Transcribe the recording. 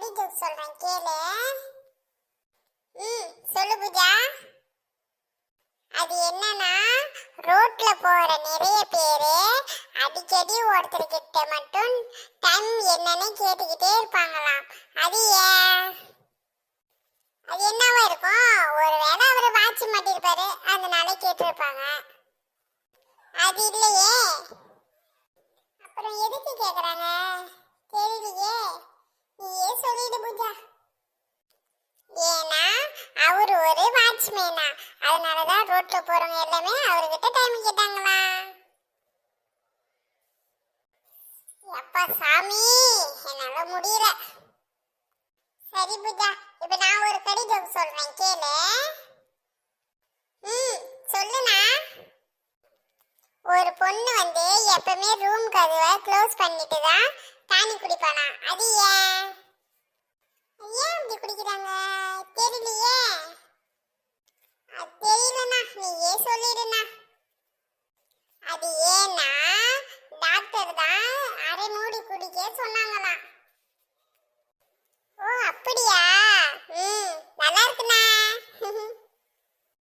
கடி ஜோக் சொல்றேன் கேளு. சொல்லு பூஜா. அது என்னன்னா, ரோட்ல போற நிறைய பேரு அடிக்கடி ஒருத்தர்கிட்ட மட்டும் டைம் என்னன்னு கேட்டுக்கிட்டே இருப்பாங்களாம். அது ஏன்? அது என்னவா இருக்கும்? ஒருவேளை அவரு வாட்ச் மாட்டிருப்பாரு, அதனால கேட்டிருப்பாங்க. அது இல்லையே. அப்புறம் எதுக்கு கேக்குறாங்க தெரியலையே. நீயே சொல்லிடு பூஜா. ஏன்னா அவரு ஒரு வாட்ச்மேனா, அதனாலதான் ரோட்ல போறவங்க எல்லாமே அவர்கிட்ட டைம் கேட்டாங்களா. அப்பா சாமி, என்னால முடியல. சரி பூஜா, இப்ப நான் ஒரு கடி ஜோக் சொல்றேன் கேளு. சொல்லுண்ணா. ஒரு பொண்ணு எப்பவுமே ரூம் கதவை க்ளோஸ் பண்ணிட்டு தான் தண்ணி குடிப்பானா. அது ஏன்? ஏன் அப்படி குடிக்கிறாங்க தெரியலையே. அது தெரியலண்ணா, நீயே சொல்லிடுண்ணா. அது ஏன்னா டாக்டர் தான் அரை மூடி குடிக்க சொன்னாங்களாம்.